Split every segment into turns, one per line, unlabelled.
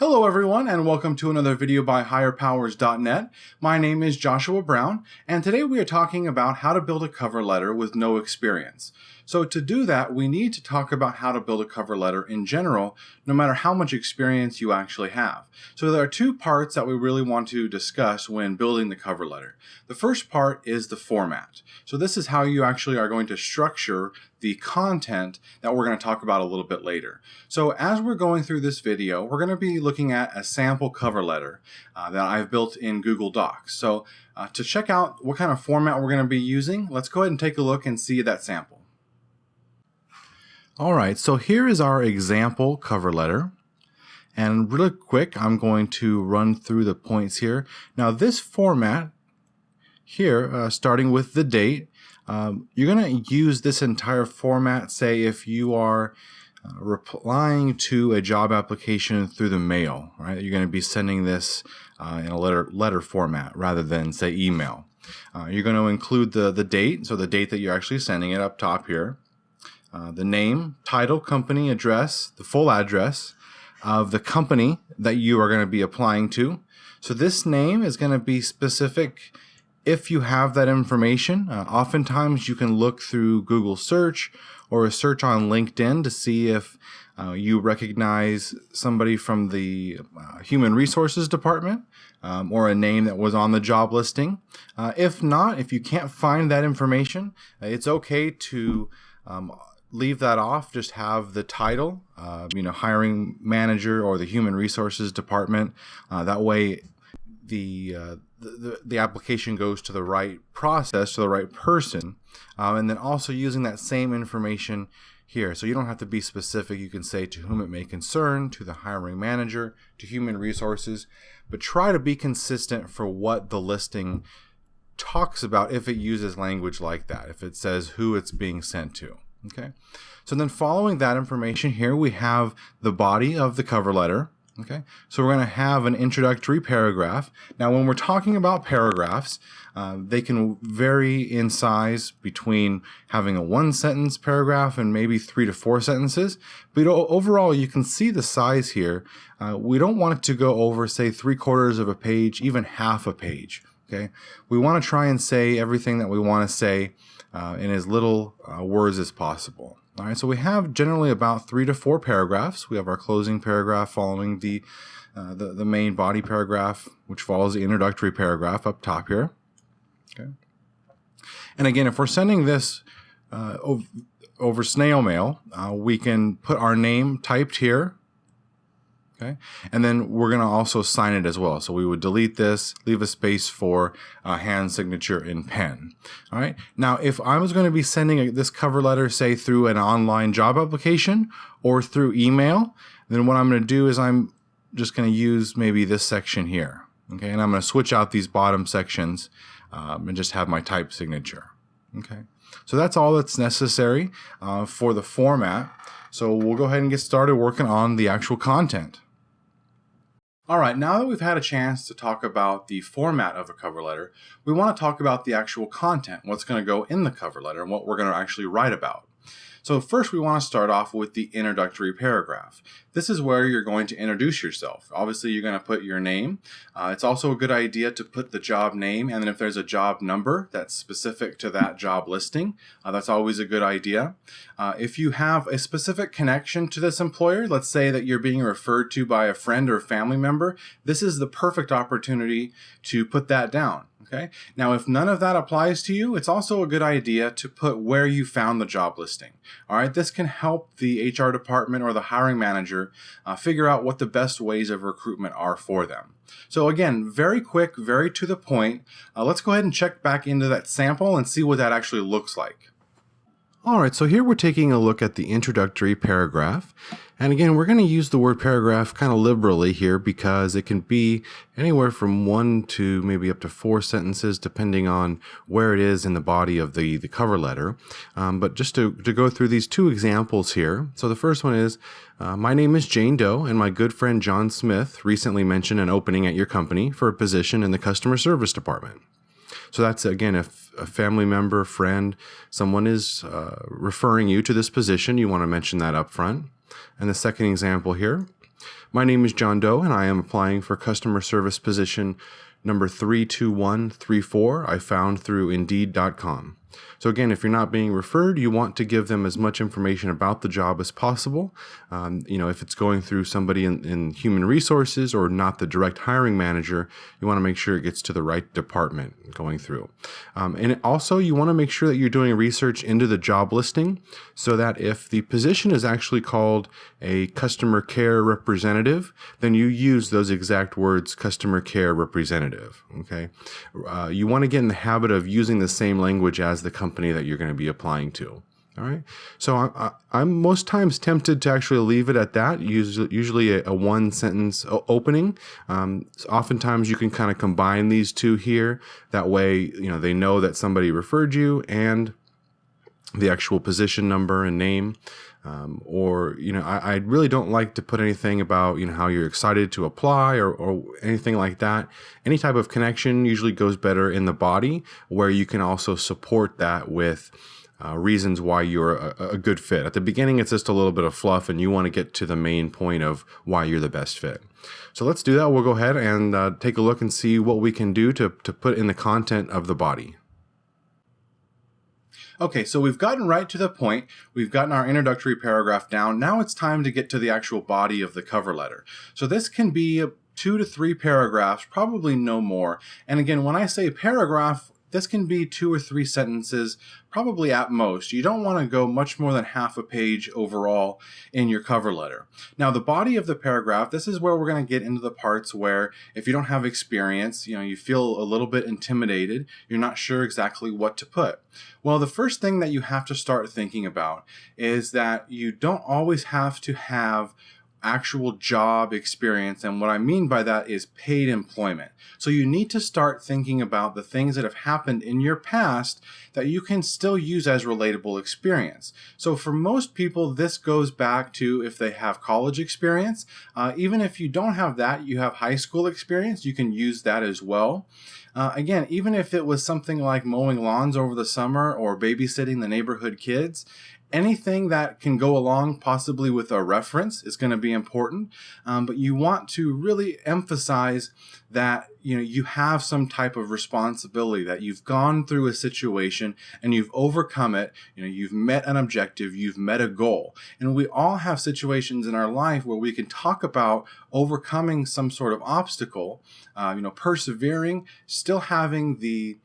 Hello everyone, and welcome to another video by higherpowers.net. My name is Joshua Brown, and today we are talking about how to build a cover letter with no experience. So to do that, we need to talk about how to build a cover letter in general, no matter how much experience you actually have. So there are two parts that we really want to discuss when building the cover letter. The first part is the format. So this is how you actually are going to structure the content that we're going to talk about a little bit later. So as we're going through this video, we're going to be looking at a sample cover letter that I've built in Google Docs. So to check out what kind of format we're going to be using, let's go ahead and take a look and see that sample. All right, so here is our example cover letter. And really quick, I'm going to run through the points here. Now this format here, starting with the date, you're going to use this entire format, say if you are replying to a job application through the mail, right? You're going to be sending this in a letter format rather than say email. You're going to include the date, so the date that you're actually sending it up top here. The name, title, company, address, the full address of the company that you are going to be applying to. So this name is going to be specific if you have that information. Oftentimes you can look through Google search or a search on LinkedIn to see if you recognize somebody from the human resources department or a name that was on the job listing. If not, if you can't find that information, it's okay to leave that off. Just have the title, hiring manager or the human resources department. That way the application goes to the right process, to the right person, and then also using that same information here. So you don't have to be specific. You can say to whom it may concern, to the hiring manager, to human resources, but try to be consistent for what the listing talks about if it uses language like that, if it says who it's being sent to. Okay, so then following that information here, we have the body of the cover letter. Okay, so we're going to have an introductory paragraph. Now, when we're talking about paragraphs, they can vary in size between having a one-sentence paragraph and maybe 3 to 4 sentences. But overall, you can see the size here. We don't want it to go over, say, 3/4 of a page, even half a page. Okay, we want to try and say everything that we want to say in as little words as possible. All right, so we have generally about 3 to 4 paragraphs. We have our closing paragraph following the main body paragraph, which follows the introductory paragraph up top here. Okay, and again, if we're sending this over snail mail, we can put our name typed here. Okay, and then we're going to also sign it as well. So we would delete this, leave a space for hand signature in pen. All right. Now, if I was going to be sending this cover letter, say through an online job application or through email, then what I'm going to do is I'm just going to use maybe this section here. Okay, and I'm going to switch out these bottom sections and just have my type signature. Okay, so that's all that's necessary for the format. So we'll go ahead and get started working on the actual content. All right, now that we've had a chance to talk about the format of a cover letter, we want to talk about the actual content, what's going to go in the cover letter and what we're going to actually write about. So first we want to start off with the introductory paragraph. This is where you're going to introduce yourself. Obviously, you're going to put your name. It's also a good idea to put the job name, and then if there's a job number that's specific to that job listing, that's always a good idea. If you have a specific connection to this employer, let's say that you're being referred to by a friend or family member, this is the perfect opportunity to put that down. Okay. Now, if none of that applies to you, it's also a good idea to put where you found the job listing. All right. This can help the HR department or the hiring manager figure out what the best ways of recruitment are for them. So again, very quick, very to the point. Let's go ahead and check back into that sample and see what that actually looks like. All right, so here we're taking a look at the introductory paragraph. And again, we're going to use the word paragraph kind of liberally here because it can be anywhere from 1 to maybe up to 4 sentences depending on where it is in the body of the cover letter. But just to go through these 2 examples here. So the first one is, my name is Jane Doe and my good friend John Smith recently mentioned an opening at your company for a position in the customer service department. So that's, again, if a family member, friend, someone is referring you to this position, you want to mention that up front. And the second example here,
My name is John Doe, and I am applying for customer service position number 32134 I found through Indeed.com. So again, if you're not being referred, you want to give them as much information about the job as possible. If it's going through somebody in human resources or not the direct hiring manager, you want to make sure it gets to the right department going through. Also, you want to make sure that you're doing research into the job listing so that if the position is actually called a customer care representative, then you use those exact words, customer care representative. Okay. You want to get in the habit of using the same language as the company that you're going to be applying to. All right. So I'm most times tempted to actually leave it at that, usually a one sentence opening. Oftentimes you can kind of combine these two here. That way, they know that somebody referred you and the actual position number and name. I really don't like to put anything about, how you're excited to apply or anything like that. Any type of connection usually goes better in the body, where you can also support that with reasons why you're a good fit. At the beginning, it's just a little bit of fluff, and you want to get to the main point of why you're the best fit. So let's do that. We'll go ahead and take a look and see what we can do to put in the content of the body.
Okay, so we've gotten right to the point. We've gotten our introductory paragraph down. Now it's time to get to the actual body of the cover letter. So this can be 2 to 3 paragraphs, probably no more. And again, when I say paragraph, this can be 2 or 3 sentences, probably at most. You don't want to go much more than half a page overall in your cover letter. Now, the body of the paragraph, this is where we're going to get into the parts where if you don't have experience, you feel a little bit intimidated, you're not sure exactly what to put. Well, the first thing that you have to start thinking about is that you don't always have to have actual job experience. And what I mean by that is paid employment. So you need to start thinking about the things that have happened in your past that you can still use as relatable experience. So for most people, this goes back to if they have college experience. Even if you don't have that, you have high school experience, you can use that as well. Again, even if it was something like mowing lawns over the summer or babysitting the neighborhood kids, anything that can go along possibly with a reference is going to be important, but you want to really emphasize that you have some type of responsibility, that you've gone through a situation and you've overcome it. You've met an objective, you've met a goal, and we all have situations in our life where we can talk about overcoming some sort of obstacle, persevering, still having the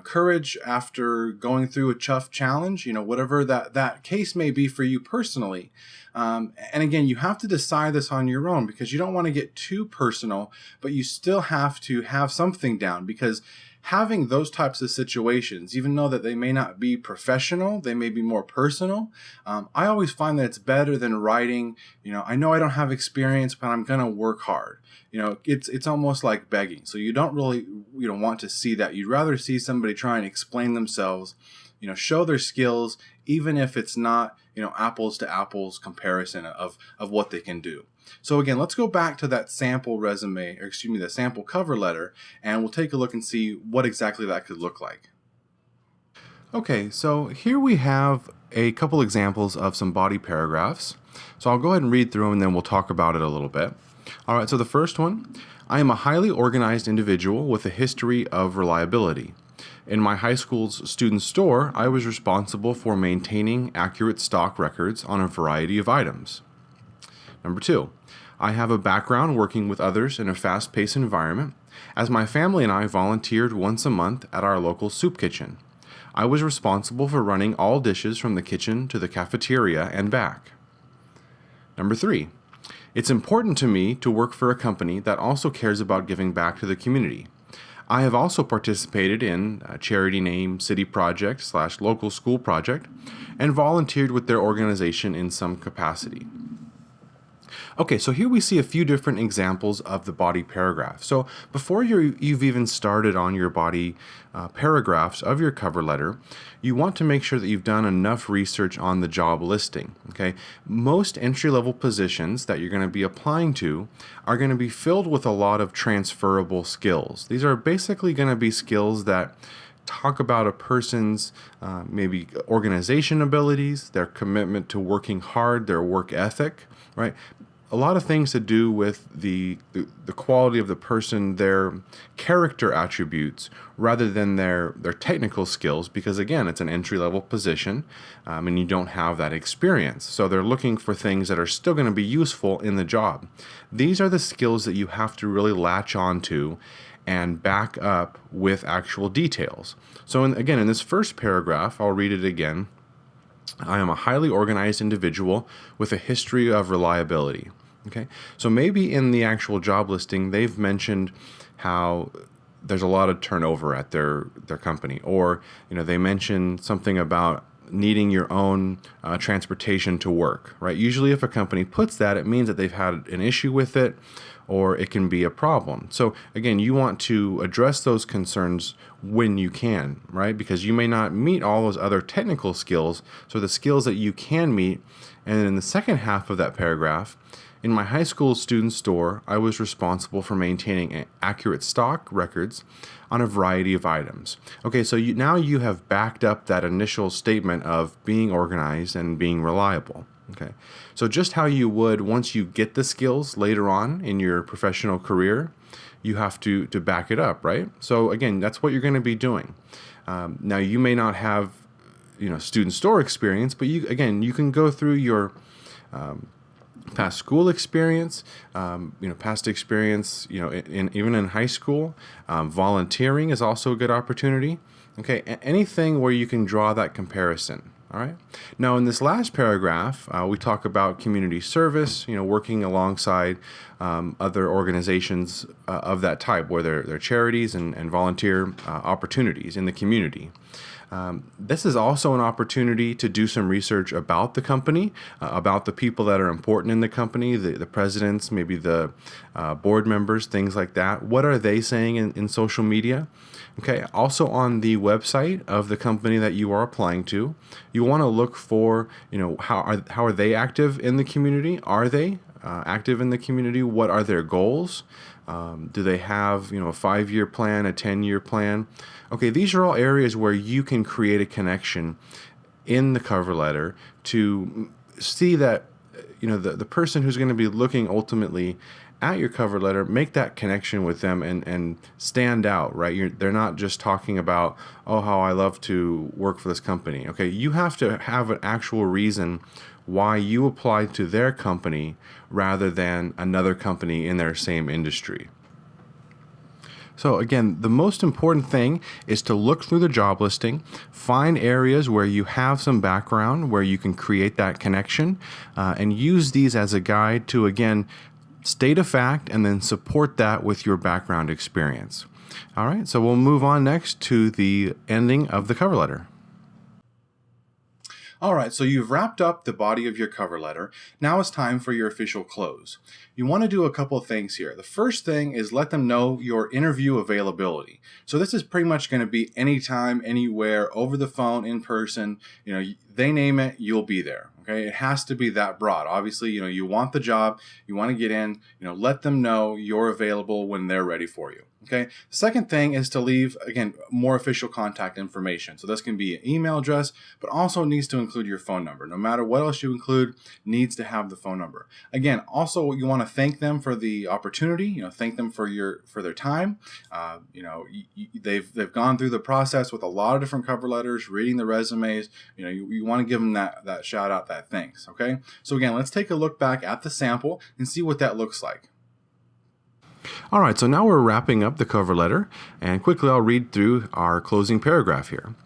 courage after going through a tough challenge, whatever that case may be for you personally. And again, you have to decide this on your own because you don't want to get too personal, but you still have to have something down, because having those types of situations, even though that they may not be professional, they may be more personal. I always find that it's better than writing, I know I don't have experience, but I'm going to work hard. It's almost like begging. So you don't really, want to see that. You'd rather see somebody try and explain themselves, show their skills, even if it's not, apples to apples comparison of what they can do. So again, let's go back to that sample resume, the sample cover letter, and we'll take a look and see what exactly that could look like.
Okay, so here we have a couple examples of some body paragraphs. So I'll go ahead and read through them and then we'll talk about it a little bit. All right, so the first one, I am a highly organized individual with a history of reliability. In my high school's student store, I was responsible for maintaining accurate stock records on a variety of items. Number 2, I have a background working with others in a fast-paced environment, as my family and I volunteered once a month at our local soup kitchen. I was responsible for running all dishes from the kitchen to the cafeteria and back. Number 3, it's important to me to work for a company that also cares about giving back to the community. I have also participated in a charity named City Project / local school project and volunteered with their organization in some capacity. Okay, so here we see a few different examples of the body paragraph. So before you've even started on your body paragraphs of your cover letter, you want to make sure that you've done enough research on the job listing. Okay, most entry-level positions that you're going to be applying to are going to be filled with a lot of transferable skills. These are basically going to be skills that talk about a person's maybe organization abilities, their commitment to working hard, their work ethic, right? a lot of things to do with the quality of the person, their character attributes, rather than their technical skills, because again, it's an entry-level position, and you don't have that experience. So they're looking for things that are still going to be useful in the job. These are the skills that you have to really latch onto and back up with actual details. So again, in this first paragraph, I'll read it again. I am a highly organized individual with a history of reliability. Okay, so maybe in the actual job listing, they've mentioned how there's a lot of turnover at their company, or they mention something about needing your own transportation to work, right? Usually if a company puts that, it means that they've had an issue with it, or it can be a problem. So again, you want to address those concerns when you can, right? Because you may not meet all those other technical skills, so the skills that you can meet. And in the second half of that paragraph, in my high school student store, I was responsible for maintaining accurate stock records on a variety of items. Okay, so now you have backed up that initial statement of being organized and being reliable. Okay, so just how you would once you get the skills later on in your professional career, you have to back it up, right? So again, that's what you're going to be doing. Now you may not have student store experience, but you can go through your past school experience, past experience, even in high school. Volunteering is also a good opportunity. Okay, anything where you can draw that comparison. All right. Now, in this last paragraph, we talk about community service, working alongside other organizations of that type, where they're charities and volunteer opportunities in the community. This is also an opportunity to do some research about the company, about the people that are important in the company, the presidents, maybe the board members, things like that. What are they saying in social media? Okay. Also on the website of the company that you are applying to, you want to look for, how are they active in the community? Are they active in the community? What are their goals? Do they have, a 5-year plan, a 10-year plan? Okay, these are all areas where you can create a connection in the cover letter to see that, the person who's going to be looking ultimately at your cover letter, make that connection with them and stand out, right? They're not just talking about, how I love to work for this company. Okay, you have to have an actual reason why you applied to their company rather than another company in their same industry. So again, the most important thing is to look through the job listing, find areas where you have some background, where you can create that connection, and use these as a guide to, again, state a fact and then support that with your background experience. All right, so we'll move on next to the ending of the cover letter. All right, so you've wrapped up the body of your cover letter. Now it's time for your official close. You want to do a couple of things here. The first thing is let them know your interview availability. So this is pretty much going to be anytime, anywhere, over the phone, in person. They name it, you'll be there. Okay, it has to be that broad. Obviously, you want the job, you want to get in, let them know you're available when they're ready for you. Okay. The second thing is to leave, again, more official contact information. So this can be an email address, but also needs to include your phone number. No matter what else you include, needs to have the phone number. Again, also you want to thank them for the opportunity. Thank them for their time. They've gone through the process with a lot of different cover letters, reading the resumes. You want to give them that shout out, that thanks. Okay. So again, let's take a look back at the sample and see what that looks like. All right, so now we're wrapping up the cover letter, and quickly I'll read through our closing paragraph here.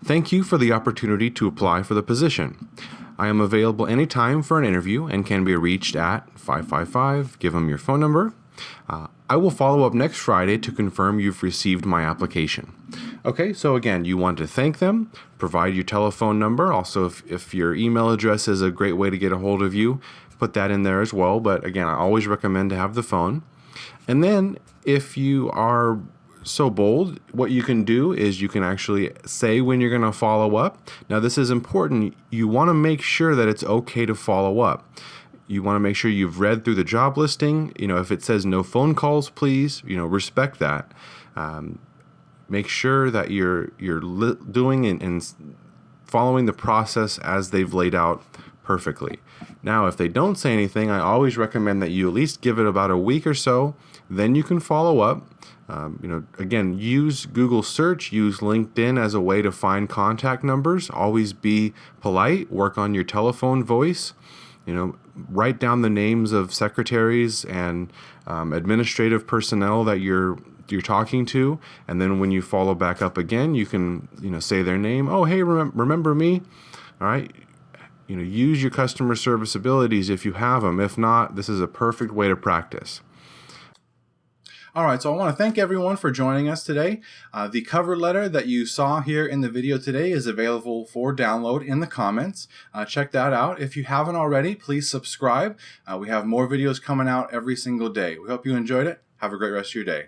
Thank you for the opportunity to apply for the position. I am available anytime for an interview and can be reached at 555, give them your phone number. I will follow up next Friday to confirm you've received my application. Okay, so again, you want to thank them, provide your telephone number. Also, if your email address is a great way to get a hold of you, put that in there as well. But again, I always recommend to have the phone. And then if you are so bold, what you can do is you can actually say when you're going to follow up. Now, this is important. You want to make sure that it's okay to follow up. You want to make sure you've read through the job listing. If it says no phone calls, please, respect that. Make sure that you're doing and following the process as they've laid out perfectly. Now, if they don't say anything, I always recommend that you at least give it about a week or so. Then you can follow up. Again, use Google search, use LinkedIn as a way to find contact numbers. Always be polite, work on your telephone voice. Write down the names of secretaries and administrative personnel that you're talking to, and then when you follow back up again, you can say their name. Oh, hey, remember me? All right. Use your customer service abilities if you have them. If not, this is a perfect way to practice.
All right, so I want to thank everyone for joining us today. The cover letter that you saw here in the video today is available for download in the comments. Check that out. If you haven't already, please subscribe. We have more videos coming out every single day. We hope you enjoyed it. Have a great rest of your day.